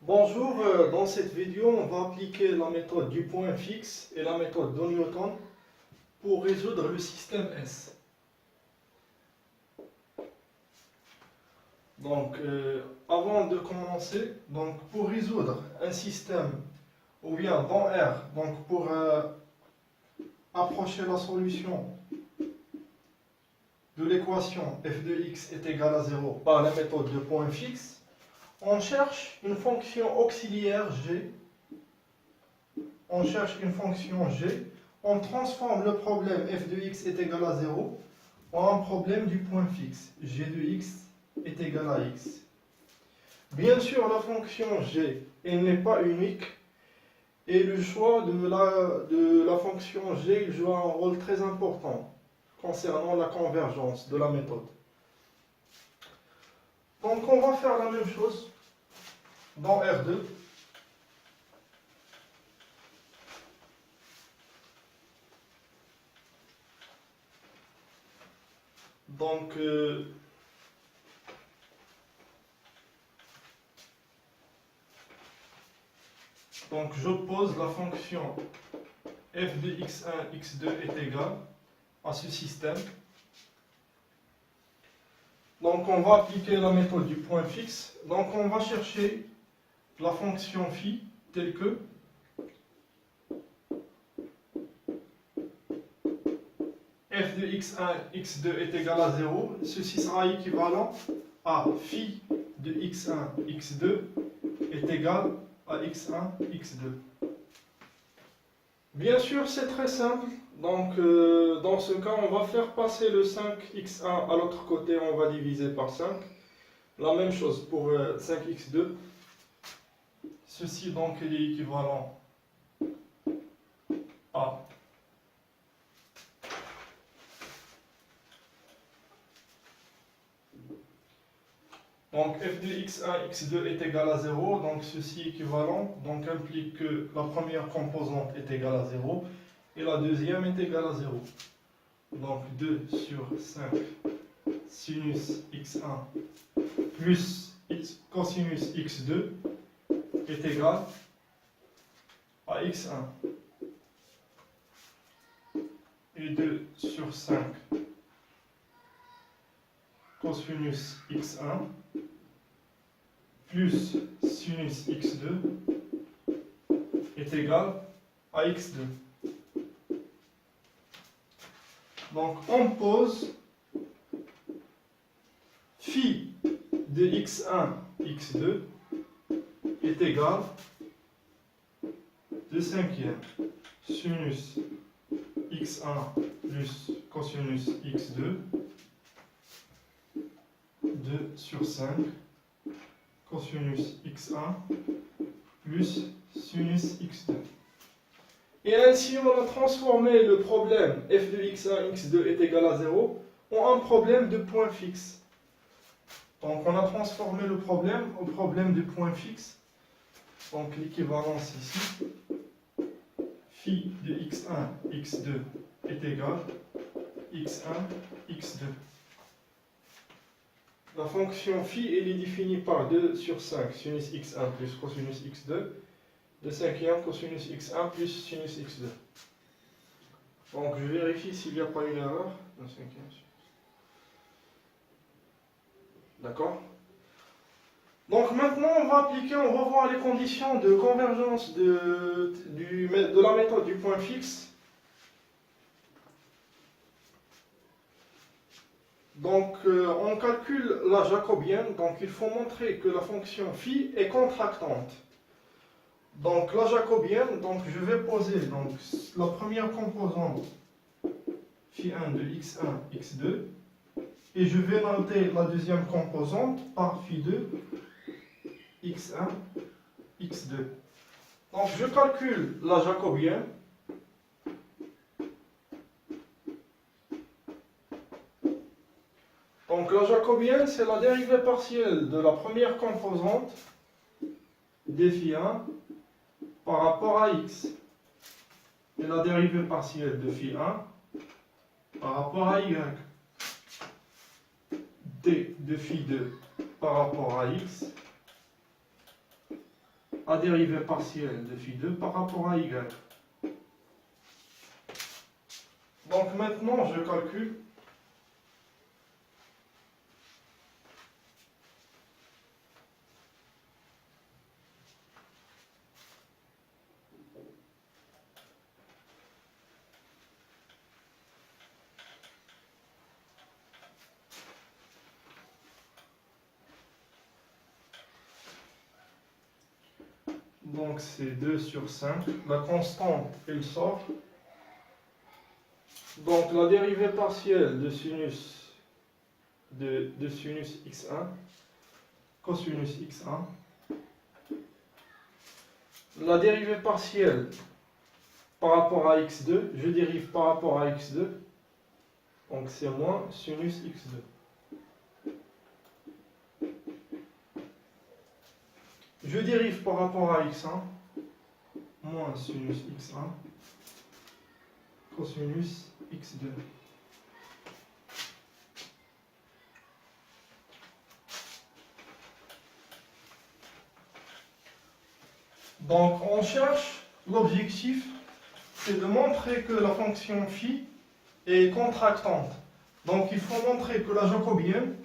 Bonjour, dans cette vidéo, on va appliquer la méthode du point fixe et la méthode de Newton pour résoudre le système S. Donc, avant de commencer, pour résoudre un système, ou bien dans R, pour approcher la solution de l'équation f de x est égal à 0 par la méthode de point fixe, on cherche une fonction auxiliaire g. On cherche une fonction g. On transforme le problème f de x est égal à 0 en un problème du point fixe. G de x est égal à x. Bien sûr, la fonction g, elle n'est pas unique. Et le choix de la fonction g, il joue un rôle très important concernant la convergence de la méthode. Donc on va faire la même chose dans R2. Donc, j'oppose la fonction f de x1, x2 est égal à ce système. Donc on va appliquer la méthode du point fixe. Donc on va chercher la fonction phi telle que f de x1, x2 est égal à 0. Ceci sera équivalent à phi de x1, x2 est égal à x1, x2. Bien sûr, c'est très simple. Donc, dans ce cas, on va faire passer le 5x1 à l'autre côté, on va diviser par 5. La même chose pour 5x2. Ceci, donc, il est équivalent à donc f de x1, x2 est égal à 0. Donc, ceci équivalent, donc implique que la première composante est égale à 0 et la deuxième est égale à 0. Donc 2 sur 5 sinus x1 plus cosinus x2 est égal à x1. Et 2 sur 5 cosinus x1 plus sinus x2 est égal à x2. Donc on pose phi de x1, x2 est égal à 2 cinquièmes sinus x1 plus cosinus x2, 2 sur 5 cosinus x1 plus sinus x2. Et ainsi, on a transformé le problème f de x1, x2 est égal à 0 en un problème de point fixe. Donc, on a transformé le problème au problème de point fixe. Donc, l'équivalence ici, phi de x1, x2 est égal à x1, x2. La fonction phi, elle est définie par 2 sur 5 sinus x1 plus cosinus x2. 2 cinquièmes cosinus x1 plus sinus x2. Donc je vérifie s'il n'y a pas une erreur. 2 cinquièmes. D'accord. Donc maintenant on va appliquer, on va voir les conditions de convergence de la méthode du point fixe. Donc on calcule la jacobienne, donc il faut montrer que la fonction phi est contractante. Donc la jacobienne, donc je vais poser donc, la première composante phi1 de x1, x2 et je vais noter la deuxième composante par phi2 x1, x2. Donc je calcule la jacobienne. Donc la jacobienne, c'est la dérivée partielle de la première composante des phi1 par rapport à x. Et la dérivée partielle de phi1 par rapport à y. D de phi2 par rapport à x à dérivée partielle de phi2 par rapport à y. Donc maintenant, je calcule donc c'est 2 sur 5. La constante, elle sort. Donc la dérivée partielle de sinus x1, cosinus x1. La dérivée partielle par rapport à x2, je dérive par rapport à x2. Donc c'est moins sinus x2. Je dérive par rapport à x1, moins sinus x1, cosinus x2. Donc on cherche, l'objectif, c'est de montrer que la fonction phi est contractante. Donc il faut montrer que la jacobienne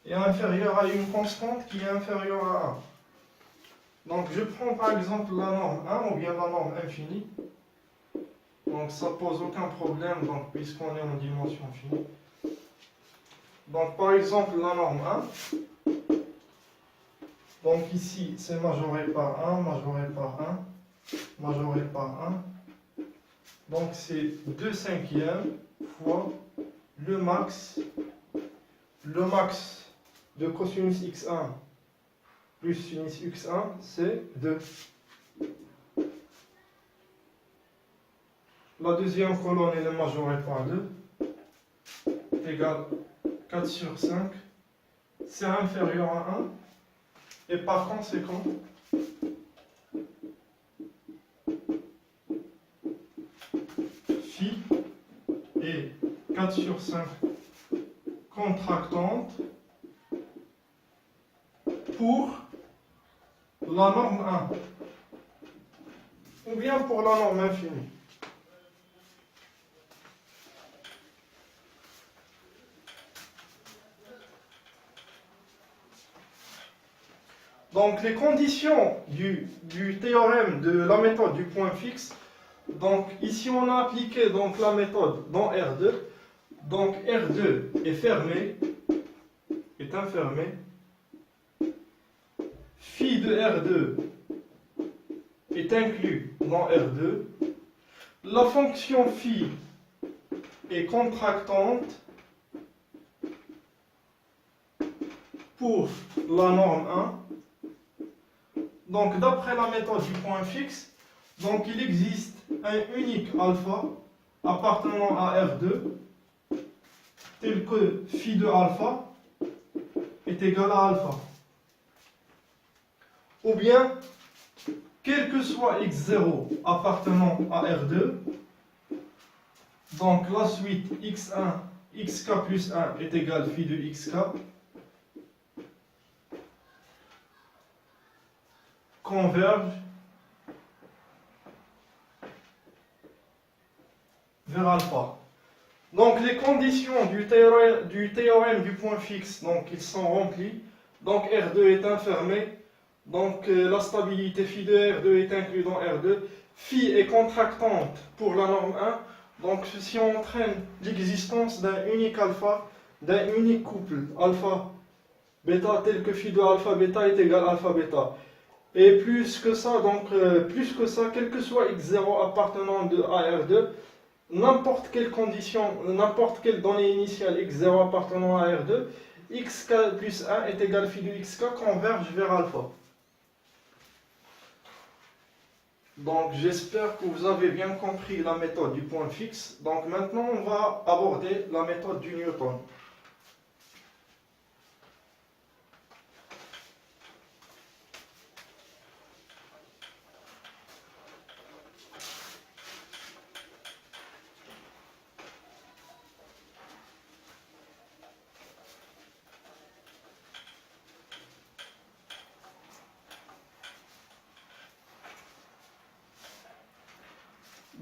est inférieure à une constante qui est inférieure à 1. Donc je prends par exemple la norme 1 ou bien la norme infinie. Donc ça pose aucun problème donc, puisqu'on est en dimension finie. Donc par exemple la norme 1. Donc ici c'est majoré par 1, majoré par 1, majoré par 1. Donc c'est 2 cinquièmes fois le max de cosinus x1 plus sinus x1, c'est 2. La deuxième colonne elle est majorée par 2, égale 4 sur 5. C'est inférieur à 1. Et par conséquent, phi est 4 sur 5 contractante pour la norme 1 ou bien pour la norme infinie. Donc les conditions du théorème de la méthode du point fixe, donc ici on a appliqué donc, la méthode dans R2, donc R2 est fermé, est infermé, phi de R2 est inclus dans R2, la fonction phi est contractante pour la norme 1. Donc, d'après la méthode du point fixe, donc il existe un unique alpha appartenant à R2, tel que phi de alpha est égal à alpha. Ou bien, quel que soit x0 appartenant à R2, donc la suite x1, xk plus 1 est égal phi de xk, converge vers alpha. Donc les conditions du théorème du point fixe, donc ils sont remplies. Donc R2 est infermé. Donc la stabilité phi de R2 est inclue dans R2. Phi est contractante pour la norme 1. Donc ceci entraîne l'existence d'un unique alpha, d'un unique couple alpha bêta tel que phi de alpha bêta est égal à alpha bêta. Et plus que ça, quel que soit x0 appartenant à R2, n'importe quelle condition, n'importe quelle donnée initiale x0 appartenant à R2, xk plus 1 est égal à phi de xk converge vers alpha. Donc j'espère que vous avez bien compris la méthode du point fixe. Donc maintenant on va aborder la méthode du Newton.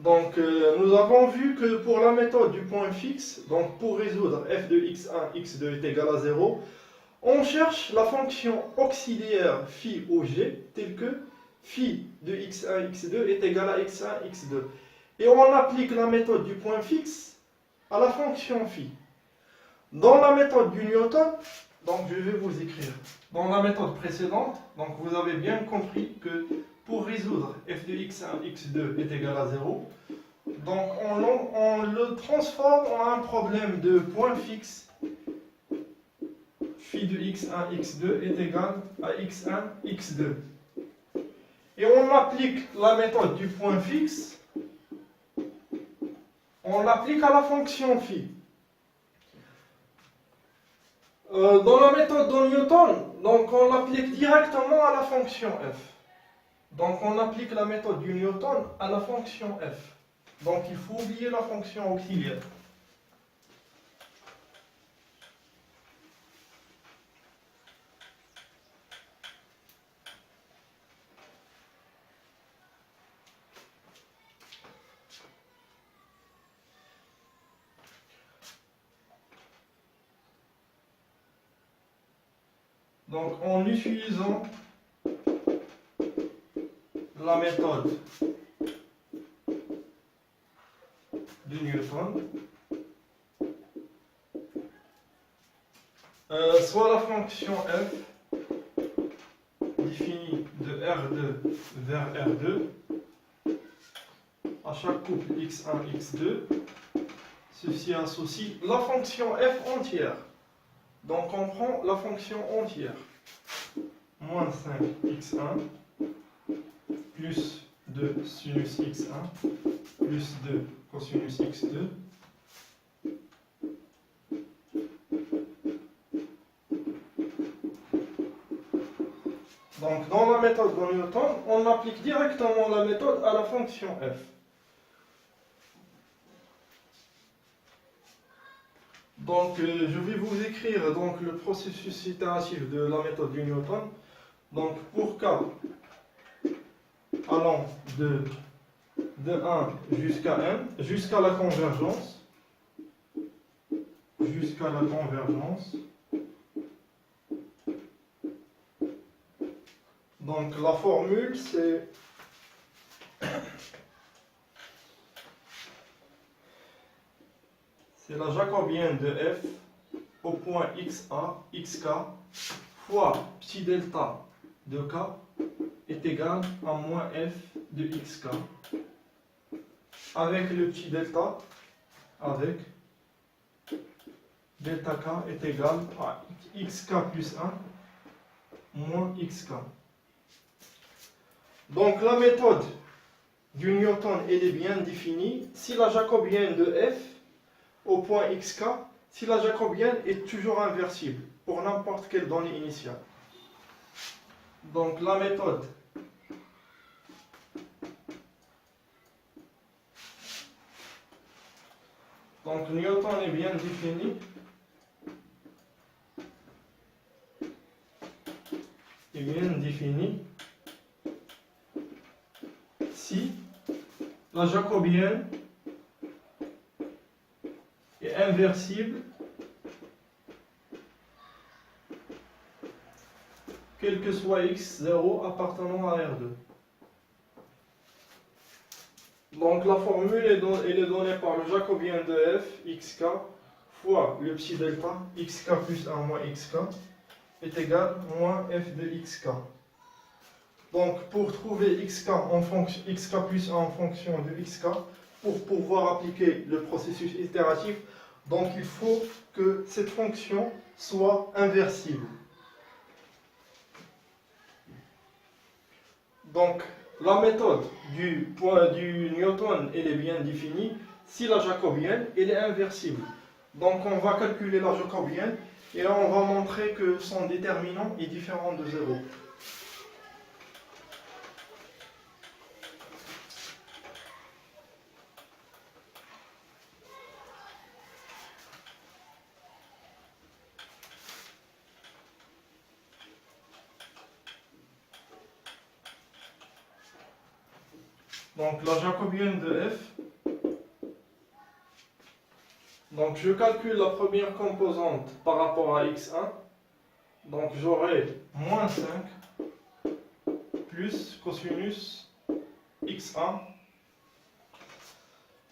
Donc, nous avons vu que pour la méthode du point fixe, donc pour résoudre f de x1, x2 est égal à 0, on cherche la fonction auxiliaire phi au g, telle que phi de x1, x2 est égal à x1, x2. Et on applique la méthode du point fixe à la fonction phi. Dans la méthode du Newton, donc je vais vous écrire, dans la méthode précédente, donc vous avez bien compris que pour résoudre f de x1, x2 est égal à 0, donc on le transforme en un problème de point fixe. Phi de x1, x2 est égal à x1, x2. Et on applique la méthode du point fixe, on l'applique à la fonction phi. Dans la méthode de Newton, donc on l'applique directement à la fonction f. Donc on applique la méthode du Newton à la fonction f. Donc il faut oublier la fonction auxiliaire. Donc en utilisant la méthode de Newton, soit la fonction f définie de R2 vers R2, à chaque couple x1, x2, ceci associe la fonction f entière. Donc on prend la fonction entière. Moins 5x1 plus 2 sinus x1 plus 2 cosinus x2 donc dans la méthode de Newton, on applique directement la méthode à la fonction f. Donc je vais vous écrire donc, le processus itératif de la méthode de Newton. Donc pour k allant de 1 jusqu'à n, jusqu'à la convergence, donc la formule c'est la jacobienne de f au point xa, xk, fois petit delta de k est égal à moins f de xk, avec le petit delta, avec delta k est égal à xk plus 1 moins xk. Donc la méthode du Newton elle est bien définie si la jacobienne de f au point xk, si la jacobienne est toujours inversible pour n'importe quelle donnée initiale. Donc la méthode donc Newton est bien défini si la jacobienne est inversible quel que soit x0 appartenant à R2. Donc la formule elle est donnée par le jacobien de f, xk, fois le petit delta, xk plus 1 moins xk, est égal à moins f de xk. Donc pour trouver xk plus 1 en fonction de xk, pour pouvoir appliquer le processus itératif, donc il faut que cette fonction soit inversible. Donc la méthode du Newton elle est bien définie si la jacobienne elle est inversible. Donc on va calculer la jacobienne et là on va montrer que son déterminant est différent de 0. Donc la jacobienne de f. Donc je calcule la première composante par rapport à x1. Donc j'aurai moins 5 plus cosinus x1.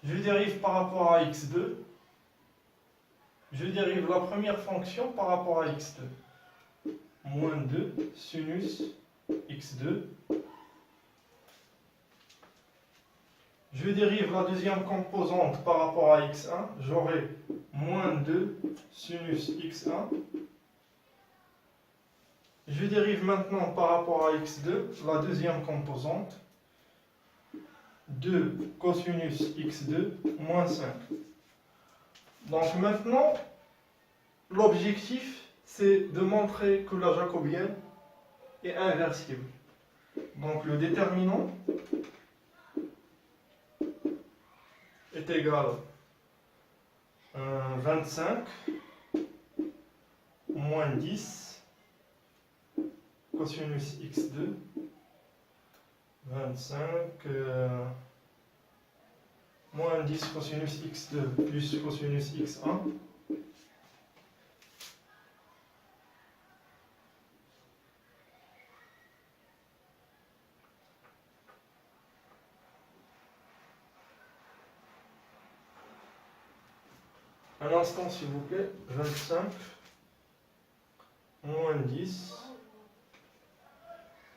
Je dérive par rapport à x2. Je dérive la première fonction par rapport à x2. Moins 2 sinus x2. Je dérive la deuxième composante par rapport à x1. J'aurai moins 2 sinus x1. Je dérive maintenant par rapport à x2 la deuxième composante. 2 cosinus x2 moins 5. Donc maintenant, l'objectif, c'est de montrer que la jacobienne est inversible. Donc le déterminant est égal à 25 moins 10 cosinus x2 25 moins 10 cosinus x2 plus cosinus x1 un instant s'il vous plaît. 25 moins 10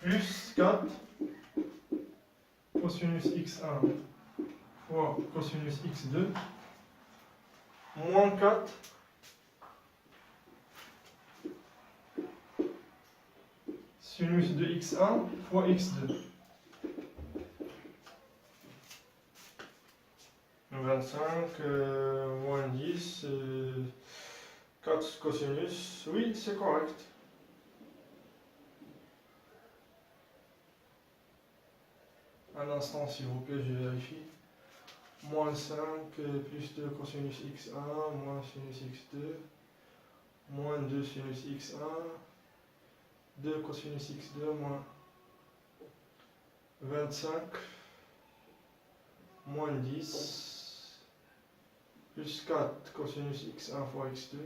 plus 4 cosinus x1 fois cosinus x2 moins 4 sinus de x1 fois x2. 25 moins 10 4 cosinus, oui c'est correct. Un instant s'il vous plaît, je vérifie. Moins 5 plus 2 cosinus x1 moins sinus x2 moins 2 sinus x1 2 cosinus x2 moins 25 moins 10 plus 4 cosinus x1 fois x2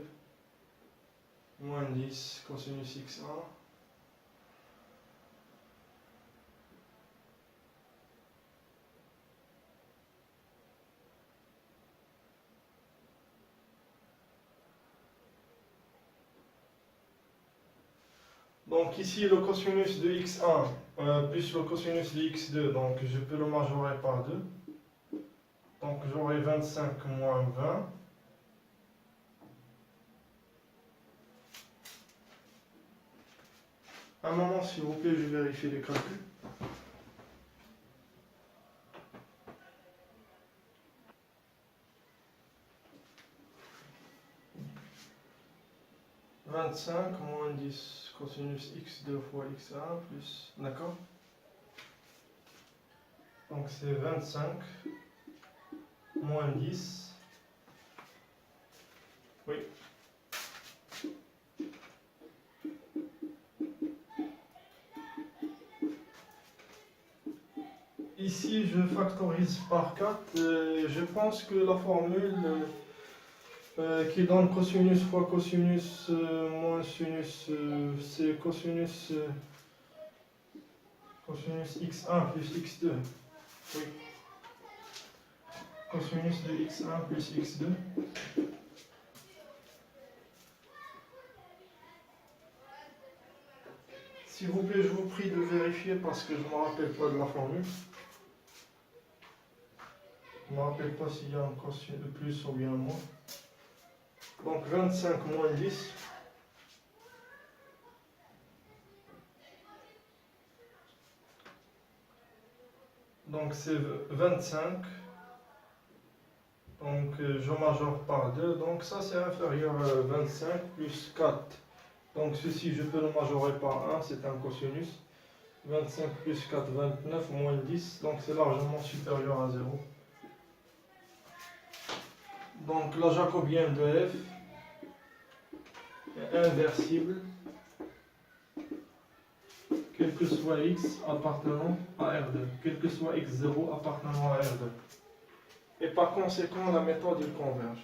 moins 10 cosinus x1 donc ici le cosinus de x1 plus le cosinus de x2, donc je peux le majorer par 2. Donc j'aurai 25 moins 20. Un moment s'il vous plaît, je vérifie les calculs. « 25 moins 10 cosinus x2 fois x1 plus... » D'accord? Donc c'est 25 moins 10. Oui. Ici, je factorise par 4. Je pense que la formule qui donne cosinus fois cosinus moins sinus, c'est cosinus x1 plus x2. Oui. Cosinus de x1 plus x2. S'il vous plaît, je vous prie de vérifier parce que je ne me rappelle pas de la formule. Je ne me rappelle pas s'il y a un cosinus de plus ou bien un moins. Donc 25 moins 10. Donc c'est 25. Donc je majore par 2. Donc ça c'est inférieur à 25 plus 4. Donc ceci je peux le majorer par 1. C'est un cosinus. 25 plus 4, 29 moins 10. Donc c'est largement supérieur à 0. Donc la jacobienne de f est inversible, quel que soit x appartenant à R2, quel que soit x0 appartenant à R2. Et par conséquent, la méthode il converge.